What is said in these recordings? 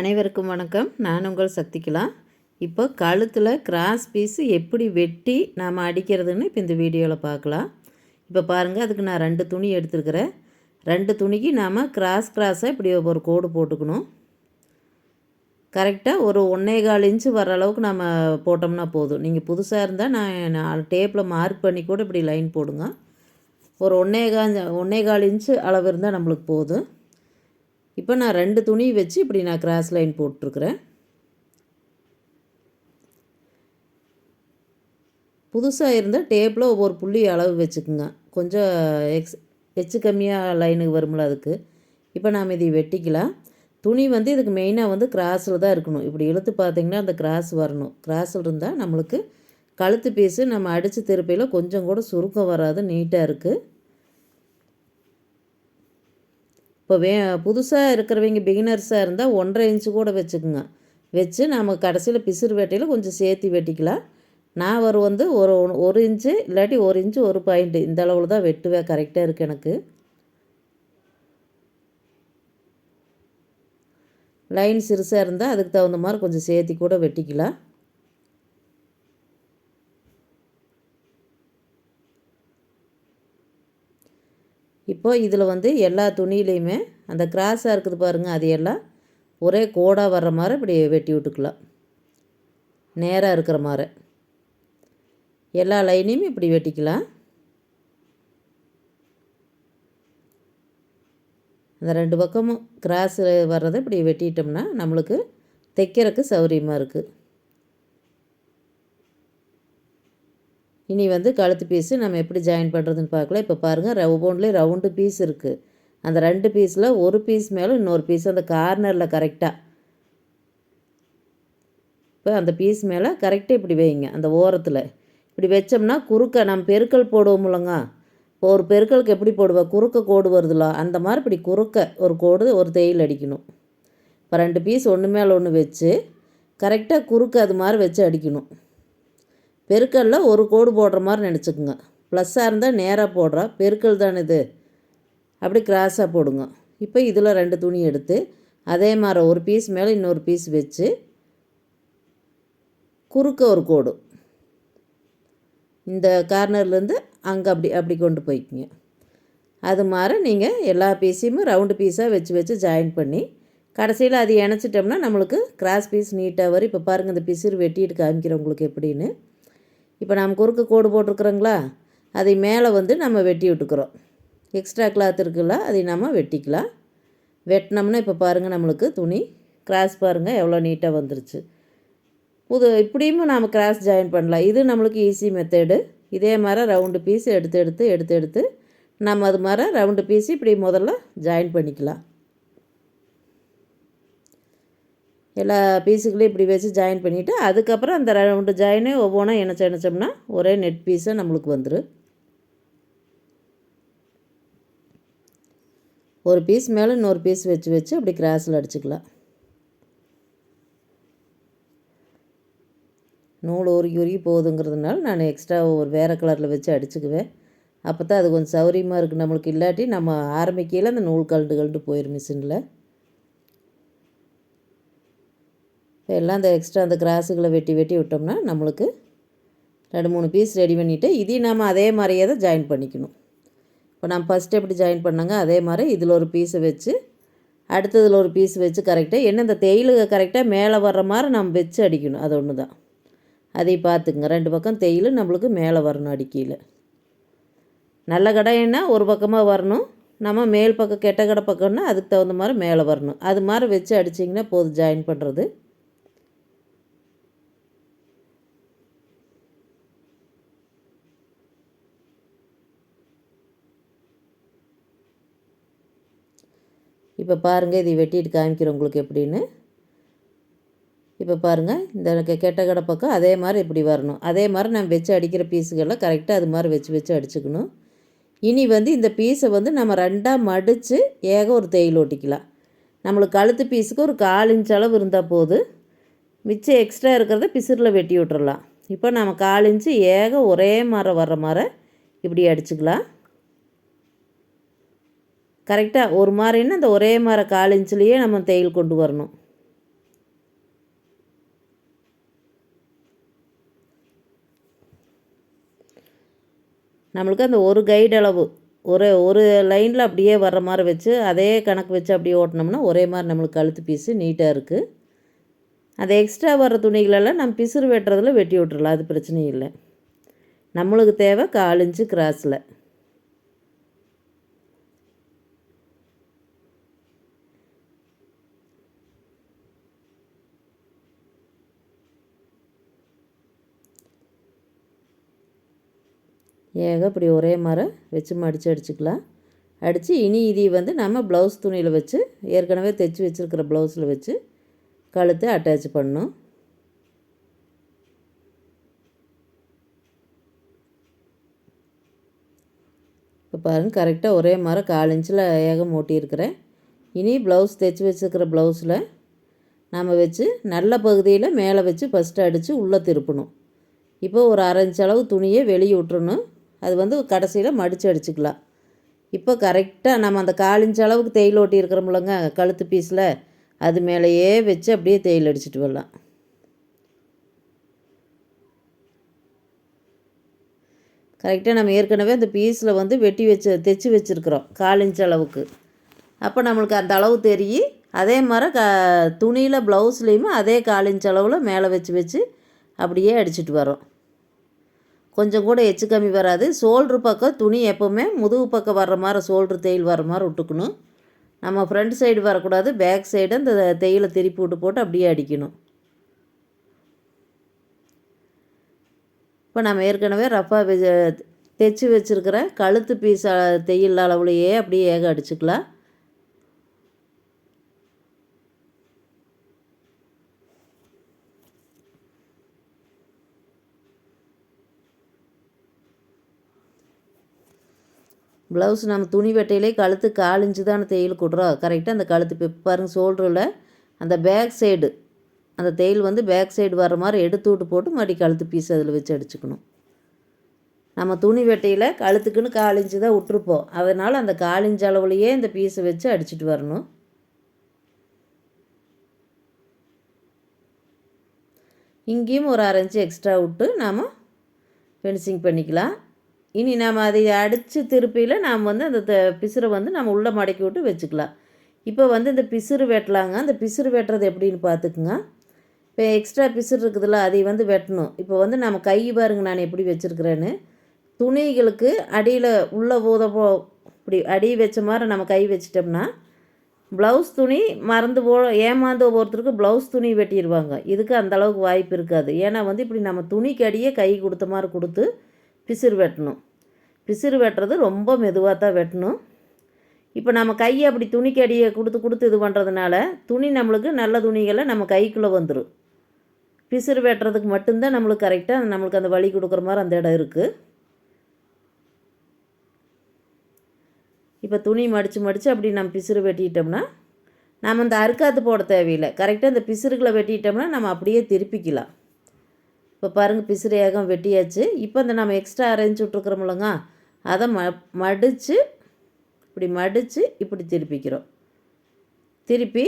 அனைவருக்கும் வணக்கம். நான் உங்கள் சக்திகலா. இப்போ கழுத்தில் கிராஸ் பீஸு எப்படி வெட்டி நாம் அடிக்கிறதுன்னு இப்போ இந்த வீடியோவில் பார்க்கலாம். இப்போ பாருங்கள், அதுக்கு நான் 2 துணி எடுத்துருக்கிறேன். 2 துணிக்கு நாம் கிராஸாக இப்படி ஒரு கோடு போட்டுக்கணும். கரெக்டாக ஒரு 1.25 இன்ச்சு வர அளவுக்கு நம்ம போட்டோம்னா போதும். நீங்கள் புதுசாக இருந்தால் நான் டேப்பில் மார்க் பண்ணி கூட இப்படி லைன் போடுங்க. ஒரு 1.25 இன்ச்சு அளவு இருந்தால் நம்மளுக்கு போதும். இப்போ நான் 2 துணி வச்சு இப்படி நான் கிராஸ் லைன் போட்டிருக்கிறேன். புதுசாக இருந்தால் டேப்பில் ஒவ்வொரு புள்ளி அளவு வச்சுக்குங்க. கொஞ்சம் எச்சு கம்மியாக லைனுக்கு வரும்ல அதுக்கு. இப்போ நாம் இதை வெட்டிக்கலாம். துணி இதுக்கு மெயினாக கிராஸில் தான் இருக்கணும். இப்படி இழுத்து பார்த்திங்கன்னா அந்த கிராஸ் வரணும். கிராஸில் இருந்தால் நம்மளுக்கு கழுத்து பீஸு நம்ம அடித்து திருப்பையில் கொஞ்சம் கூட சுருக்கம் வராது, நீட்டாக இருக்குது. இப்போ புதுசாக இருக்கிறவங்க பிகினர்ஸாக இருந்தால் 1.5 இன்ச்சு கூட வச்சுக்குங்க. வச்சு நம்ம கடைசியில் பிசுறு வெட்டையில் கொஞ்சம் சேர்த்து வெட்டிக்கலாம். நான் ஒரு இன்ச்சு இல்லாட்டி 1 இன்ச்சு 1 பாயிண்ட்டு இந்த அளவில் தான் வெட்டுவேன். கரெக்டாக இருக்குது எனக்கு. லைன் சிறுசாக இருந்தால் அதுக்கு தகுந்த மாதிரி கொஞ்சம் சேர்த்தி கூட வெட்டிக்கலாம். இப்போ இதில் எல்லா துணியிலையுமே அந்த கிராஸாக இருக்குது பாருங்கள், அது எல்லாம் ஒரே கோடாக வர்ற மாதிரி இப்படி வெட்டி விட்டுக்கலாம். நேராக இருக்கிற மாதிரி எல்லா லைனையும் இப்படி வெட்டிக்கலாம். அந்த 2 பக்கமும் கிராஸ் வர்றதை இப்படி வெட்டிட்டோம்னா நம்மளுக்கு தைக்கிறதுக்கு சௌகரியமாக இருக்குது. இனி கழுத்து பீஸு நம்ம எப்படி ஜாயின் பண்ணுறதுன்னு பார்க்கலாம். இப்போ பாருங்கள், ஒவ்வொன்றுலேயும் ரவுண்டு பீஸ் இருக்குது. அந்த 2 பீஸில் ஒரு பீஸ் மேலே இன்னொரு பீஸ் அந்த கார்னரில் கரெக்டாக இப்போ அந்த பீஸ் மேலே கரெக்டாக இப்படி வைங்க. அந்த ஓரத்தில் இப்படி வச்சோம்னா குறுக்க நம்ம பெருக்கல் போடுவோம் இல்லைங்க. இப்போ ஒரு பெருக்கலுக்கு எப்படி போடுவோம், குறுக்க கோடு வருதுல, அந்த மாதிரி இப்படி குறுக்க ஒரு கோடு ஒரு தையல் அடிக்கணும். இப்போ 2 பீஸ் ஒன்று மேலே ஒன்று வச்சு கரெக்டாக குறுக்க அது மாதிரி வச்சு அடிக்கணும். பெருக்கலில் ஒரு கோடு போடுற மாதிரி நினச்சிக்கோங்க. ப்ளஸ்ஸாக இருந்தால் நேராக போடுறா, பெருக்கல் தானே இது, அப்படி கிராஸாக போடுங்க. இப்போ இதில் 2 துணி எடுத்து அதே மாதிரி ஒரு பீஸ் மேலே இன்னொரு பீஸ் வச்சு குறுக்க ஒரு கோடு இந்த கார்னர்லேருந்து அங்கே அப்படி கொண்டு போய்க்குங்க. அது மாதிரி நீங்கள் எல்லா பீஸையுமே ரவுண்டு பீஸாக வச்சு ஜாயின் பண்ணி கடைசியில் அது இணைச்சிட்டோம்னா நம்மளுக்கு கிராஸ் பீஸ் நீட்டாக வரும். இப்போ பாருங்கள், இந்த பிசுறு வெட்டிட்டு காமிக்கிறேன் உங்களுக்கு எப்படின்னு. இப்போ நம்ம குறுக்கு கோடு போட்டிருக்குறோங்களா, அதை மேலே நம்ம வெட்டி விட்டுக்கிறோம். எக்ஸ்ட்ரா கிளாத் இருக்குல்ல, அதை நம்ம வெட்டிக்கலாம். வெட்டினோம்னா இப்போ பாருங்கள், நம்மளுக்கு துணி கிராஸ் பாருங்கள் எவ்வளோ நீட்டாக வந்துருச்சு. இப்படியும் நாம் கிராஸ் ஜாயின் பண்ணலாம். இது நம்மளுக்கு ஈஸி மெத்தடு. இதே மாதிரி ரவுண்டு பீஸ் எடுத்து நம்ம அது மாதிரி ரவுண்டு பீஸ் இப்படி முதல்ல ஜாயின் பண்ணிக்கலாம். எல்லா பீஸுகளையும் இப்படி வச்சு ஜாயின் பண்ணிவிட்டு அதுக்கப்புறம் அந்த ரவுண்டு ஜாயினே ஒவ்வொன்றா இணைச்சோம்னா ஒரே நெட் பீஸாக நம்மளுக்கு வந்துடும். ஒரு பீஸ் மேலே இன்னொரு பீஸ் வச்சு அப்படி கிராஸில் அடிச்சுக்கலாம். நூல் உருகி போகுதுங்கிறதுனால நான் எக்ஸ்ட்ரா ஒரு வேறு கலரில் வச்சு அடிச்சுக்குவேன். அப்போ தான் அது கொஞ்சம் சௌகரியமாக இருக்குது நம்மளுக்கு. இல்லாட்டி நம்ம ஆரம்பிக்கையில் அந்த நூல் கழண்டு போயிடும் மிஷினில். எல்லாம் அந்த எக்ஸ்ட்ரா அந்த கிராஸுகளை வெட்டி விட்டோம்னா நம்மளுக்கு 2-3 பீஸ் ரெடி பண்ணிவிட்டு இதையும் நாம் அதே மாதிரியே தான் ஜாயின் பண்ணிக்கணும். இப்போ நம்ம ஃபஸ்ட்டு எப்படி ஜாயின் பண்ணாங்க அதே மாதிரி இதில் ஒரு பீஸை வச்சு அடுத்ததில் ஒரு பீஸ் வச்சு கரெக்டாக இந்த தையல் கரெக்டாக மேலே வர்ற மாதிரி நம்ம வச்சு அடிக்கணும். அது ஒன்று தான். அதை பார்த்துக்குங்க. 2 பக்கம் தையல் நம்மளுக்கு மேலே வரணும். அடிக்கையில் நல்ல கடைன்னா ஒரு பக்கமாக வரணும், நம்ம மேல் பக்கம் கெட்ட கடை பக்கம்னா அதுக்கு தகுந்த மாதிரி மேலே வரணும். அது மாதிரி வச்சு அடிச்சிங்கன்னா போதும் ஜாயின் பண்ணுறது. இப்போ பாருங்கள், இதை வெட்டிட்டு காமிக்கிறேன் உங்களுக்கு எப்படின்னு. இப்போ பாருங்கள், இந்த கெட்ட கடை பக்கம் அதே மாதிரி இப்படி வரணும். அதே மாதிரி நம்ம வச்சு அடிக்கிற பீஸுகளில் கரெக்டாக அது மாதிரி வச்சு அடிச்சுக்கணும். இனி இந்த பீஸை நம்ம 2ஆக மடித்து ஒரு தையல் ஒட்டிக்கலாம். நம்மளுக்கு கழுத்து பீஸுக்கு ஒரு 1/4 இன்ச் அளவு இருந்தால் போதும். மிச்சம் எக்ஸ்ட்ரா இருக்கிறத பிசுறில் வெட்டி விட்டுறலாம். இப்போ நம்ம 1/4 இன்ச்சு ஒரே மாதிரி வர்ற மாதிரி இப்படி அடிச்சுக்கலாம். கரெக்டாக ஒரு மாதிரின்னா அந்த ஒரே மாதிரி 1/4 இன்ச்லேயே நம்ம தையல் கொண்டு வரணும். நம்மளுக்கு அந்த ஒரு கைடு அளவு ஒரு லைனில் அப்படியே வர்ற மாதிரி வச்சு அதே கணக்கு வச்சு அப்படியே ஓட்டினோம்னா ஒரே மாதிரி நம்மளுக்கு கழுத்து பீஸு நீட்டாக இருக்குது. அது எக்ஸ்ட்ரா வர்ற துணிகளெல்லாம் நம்ம பிசுறு வெட்டுறதுல வெட்டி விட்டுறலாம், அது பிரச்சனை இல்லை. நம்மளுக்கு தேவை 1/4 இன்ச்சு கிராஸில். இப்படி ஒரே மாதிரி வச்சு மடித்து அடிச்சுக்கலாம். அடித்து இனி இதை வந்து நம்ம ப்ளவுஸ் துணியில் வச்சு ஏற்கனவே தைச்சி வச்சுருக்கிற ப்ளவுஸில் வச்சு கழுத்தை அட்டாச் பண்ணணும். இப்போ பாருங்கள், கரெக்டாக ஒரே மாதிரி 1/4 இன்ச்சில் ஏகம் ஓட்டியிருக்கிறேன். இனி ப்ளவுஸ் தைச்சி வச்சுருக்கிற ப்ளவுஸில் நாம் வச்சு நல்ல பகுதியில் மேலே வச்சு ஃபஸ்ட்டு அடித்து உள்ளே திருப்பணும். இப்போ ஒரு 1/2 இன்ச் அளவு துணியை வெளியே விட்டுறணும். அது வந்து கடைசியில் மடித்து அடிச்சுக்கலாம். இப்போ கரெக்டாக நம்ம அந்த 1/4 இன்ச் அளவுக்கு தையல் ஓட்டி இருக்கிறோம்லங்க கழுத்து பீஸில், அது மேலேயே வச்சு அப்படியே தையல் அடிச்சுட்டு வரலாம். கரெக்டாக நம்ம ஏற்கனவே அந்த பீஸில் வந்து வெட்டி தைச்சி வச்சுருக்குறோம் 1/4 இன்ச் அளவுக்கு. அப்போ நம்மளுக்கு அந்த அளவு தெரியும். அதே மாதிரி துணியில் ப்ளவுஸ்லேயுமே அதே 1/4 இன்ச் அளவில் மேலே வச்சு அப்படியே அடிச்சுட்டு வரோம். கொஞ்சம் கூட எச்சு கம்மி வராது. ஷோல்ட்ரு பக்கம் துணி எப்போவுமே முதுகு பக்கம் வர்ற மாதிரி ஷோல்ட்ரு தையல் வர்ற மாதிரி விட்டுக்கணும். நம்ம ஃப்ரண்ட் சைடு வரக்கூடாது, பேக் சைடு அந்த தையலை திருப்பி விட்டு போட்டு அப்படியே அடிக்கணும். இப்போ நம்ம ஏற்கனவே ரஃபாக தைச்சி வச்சுருக்கிற கழுத்து பீஸ் தையல் அளவுலையே அப்படியே அடிச்சுக்கலாம். ப்ளவுஸ் நம்ம துணி வெட்டையிலே கழுத்து 1/4 இன்ச்சு தானே தையல் கொடுறோம். கரெக்டாக அந்த கழுத்து பாருங்கள் ஷோல்டரில் அந்த பேக் சைடு அந்த தையல் வந்து பேக் சைடு வர மாதிரி எடுத்து விட்டு போட்டு மறுபடி கழுத்து பீஸ் அதில் வச்சு அடிச்சுக்கணும். நம்ம துணி வெட்டையில் கழுத்துக்குன்னு 1/4 இன்ச்சு தான் விட்டுருப்போம். அதனால் அந்த 1/4 இன்ச்சு அளவுலையே இந்த பீஸை வச்சு அடிச்சுட்டு வரணும். இங்கேயும் ஒரு 1/2 இன்ச்சு எக்ஸ்ட்ரா விட்டு நாம் ஃபினிஷிங் பண்ணிக்கலாம். இனி நாம் அதை அடித்து திருப்பியில் நாம் வந்து அந்த பிசுரை வந்து நம்ம உள்ளே மடக்கி விட்டு வச்சுக்கலாம். இப்போ வந்து இந்த பிசுறு வெட்டலாங்க. அந்த பிசுறு வெட்டுறது எப்படின்னு பார்த்துக்குங்க. இப்போ எக்ஸ்ட்ரா பிசுறு இருக்குதுல்ல, அதை வந்து வெட்டணும். இப்போ வந்து நம்ம கை பாருங்க நான் எப்படி வச்சுருக்கிறேன்னு. துணிகளுக்கு அடியில் உள்ளே இப்படி அடி வச்ச மாதிரி நம்ம கை வச்சிட்டோம்னா ப்ளவுஸ் துணி ஏமாந்து ஒவ்வொருத்தருக்கு ப்ளவுஸ் துணி வெட்டிடுவாங்க. இதுக்கு அந்தளவுக்கு வாய்ப்பு இருக்காது. ஏன்னா வந்து இப்படி நம்ம துணிக்கு அடியே கை கொடுத்த மாதிரி கொடுத்து பிசுறு வெட்டணும். பிசுறு வெட்டுறது ரொம்ப மெதுவாக தான் வெட்டணும். இப்போ நம்ம கையை அப்படி துணிக்கு அடியை கொடுத்து இது பண்ணுறதுனால துணி நம்மளுக்கு நல்ல துணிகளை நம்ம கைக்குள்ளே வந்துடும். பிசுறு வெட்டுறதுக்கு மட்டும்தான் நம்மளுக்கு கரெக்டாக நம்மளுக்கு அந்த வலி கொடுக்குற மாதிரி அந்த இடம் இருக்குது. இப்போ துணி மடித்து அப்படி நம்ம பிசுறு வெட்டிட்டோம்னா நம்ம அந்த அறுக்காத்து போட தேவையில்லை. கரெக்டாக இந்த பிசுறுகளை வெட்டிட்டோம்னா நம்ம அப்படியே திருப்பிக்கலாம். இப்போ பாருங்கள், பிசுறு ஏகம் வெட்டியாச்சு. இப்போ இந்த நம்ம எக்ஸ்ட்ரா அரைஞ்சி விட்ருக்குறோம்லங்க, அதை மடித்து இப்படி திருப்பிக்கிறோம். திருப்பி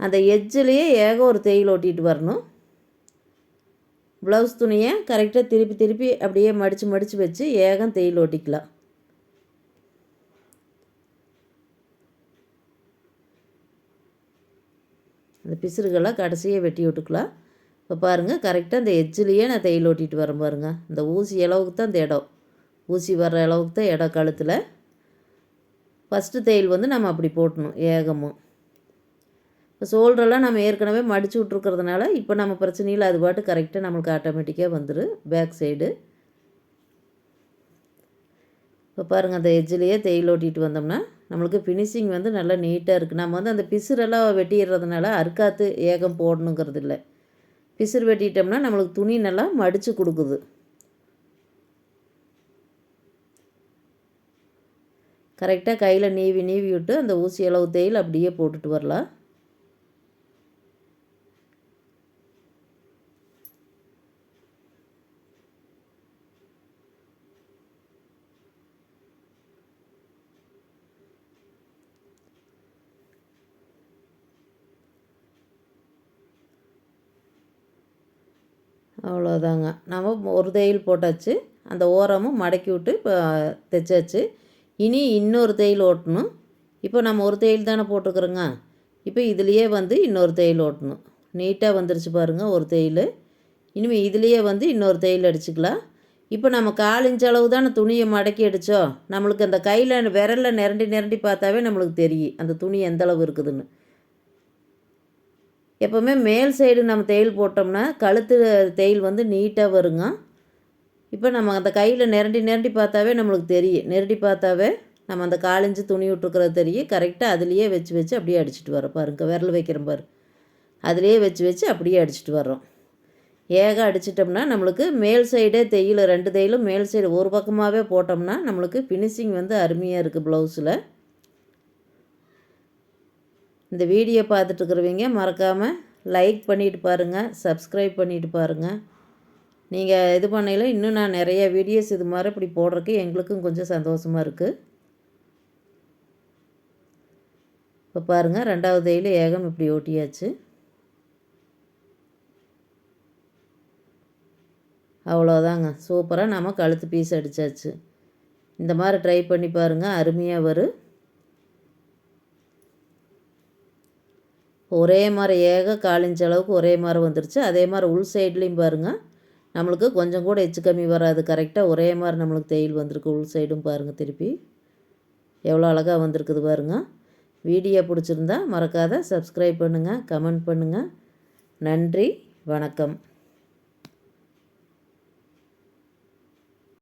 அந்த எட்ஜிலேயே ஏகம் ஒரு தையல் ஓட்டிகிட்டு வரணும். ப்ளவுஸ் துணியை கரெக்டாக திருப்பி அப்படியே மடித்து வச்சு ஏகம் தையல் ஓட்டிக்கலாம். அந்த பிசுறுகளை கடைசியாக வெட்டி விட்டுக்கலாம். இப்போ பாருங்கள், கரெக்டாக அந்த எட்ஜிலேயே நான் தையல் ஓட்டிகிட்டு வரேன் பாருங்கள். இந்த ஊசி அளவுக்கு தான் இந்த இடம், ஊசி வர்ற அளவுக்கு தான் இடம் கழுத்தில். ஃபஸ்ட்டு தையல் வந்து நம்ம அப்படி போட்டணும் ஏகமும். இப்போ ஷோல்டரெல்லாம் நம்ம ஏற்கனவே மடித்து விட்ருக்கிறதுனால இப்போ நம்ம பிரச்சனையில் அது பாட்டு கரெக்டாக நம்மளுக்கு ஆட்டோமேட்டிக்காக வந்துடும் பேக் சைடு. இப்போ பாருங்கள், அந்த எட்ஜிலேயே தையல் ஓட்டிகிட்டு வந்தோம்னா நம்மளுக்கு ஃபினிஷிங் வந்து நல்லா நீட்டாக இருக்குது. நம்ம வந்து அந்த பிசுரெல்லாம் வெட்டிடுறதுனால அறுக்காத்து ஏகம் போடணுங்கிறது இல்லை. பிசுறு வெட்டிட்டோம்னா நம்மளுக்கு துணி நல்லா மடித்து கொடுக்குது. கரெக்டாக கையில் நீவி விட்டு அந்த ஊசி அளவு தையல் அப்படியே போட்டுட்டு வரலாம். அவ்வளோதாங்க. நம்ம ஒரு தையல் போட்டாச்சு. அந்த ஓரமும் மடக்கி விட்டு இப்போ தைச்சாச்சு. இனி இன்னொரு தையல் ஓட்டணும். இப்போ நம்ம ஒரு தையல் தானே போட்டுக்கிறோங்க. இப்போ இதுலேயே வந்து இன்னொரு தையல் ஓட்டணும். நீட்டாக வந்துருச்சு பாருங்கள் ஒரு தையல். இனிமேல் இதுலேயே வந்து இன்னொரு தையல் அடிச்சுக்கலாம். இப்போ நம்ம 1/4 இன்ச் அளவு தானே துணியை மடக்கி அடித்தோம். நம்மளுக்கு அந்த கையில் விரலில் நிரண்டி நிரண்டி பார்த்தாவே நம்மளுக்கு தெரியும் அந்த துணி எந்த அளவு இருக்குதுன்னு. எப்போவுமே மேல் சைடு நம்ம தையல் போட்டோம்னா கழுத்து தையல் வந்து நீட்டாக வருங்க. இப்போ நம்ம அந்த கையில் நிரண்டி நிரண்டி பார்த்தாவே நம்மளுக்கு தெரியும். நிரண்டி பார்த்தாவே நம்ம அந்த 1/4 இன்ச்சு துணி விட்ருக்கிறது தெரியும். கரெக்டாக அதுலேயே வச்சு வச்சு அப்படியே அடிச்சுட்டு வரோம் பாருங்க. விரல் வைக்கிறோம் பாரு, அதுலேயே வச்சு வச்சு அப்படியே அடிச்சுட்டு வர்றோம். அடிச்சிட்டோம்னா நம்மளுக்கு மேல் சைடே தையல் 2 தையலும் மேல் சைடு ஒரு பக்கமாகவே போட்டோம்னா நம்மளுக்கு ஃபினிஷிங் வந்து அருமையாக இருக்குது ப்ளவுஸில். இந்த வீடியோ பார்த்துட்ருக்குறவங்க மறக்காமல் லைக் பண்ணிவிட்டு பாருங்கள், சப்ஸ்கிரைப் பண்ணிவிட்டு பாருங்கள். நீங்கள் இது பண்ணையில் இன்னும் நான் நிறைய வீடியோஸ் இது மாதிரி இப்படி போடுறதுக்கு எங்களுக்கும் கொஞ்சம் சந்தோஷமாக இருக்குது. இப்போ பாருங்கள் 2வது தையல் ஏகம் இப்படி ஓட்டியாச்சு. அவ்வளோதாங்க. சூப்பராக நம்ம கழுத்து பீஸ் அடித்தாச்சு. இந்த மாதிரி ட்ரை பண்ணி பாருங்கள், அருமையாக வரும். ஒரே மாதிரி 1/4 இன்ச் அளவுக்கு ஒரே மாதிரி வந்துருச்சு. அதே மாதிரி உள் சைட்லேயும் பாருங்கள், நம்மளுக்கு கொஞ்சம் கூட எச்சு கம்மி வராது. கரெக்டாக ஒரே மாதிரி நம்மளுக்கு தையல் வந்திருக்கு. உள் சைடும் பாருங்கள், திருப்பி எவ்வளோ அழகாக வந்திருக்குது பாருங்கள். வீடியோ பிடிச்சிருந்தா மறக்காத சப்ஸ்கிரைப் பண்ணுங்கள், கமெண்ட் பண்ணுங்கள். நன்றி, வணக்கம்.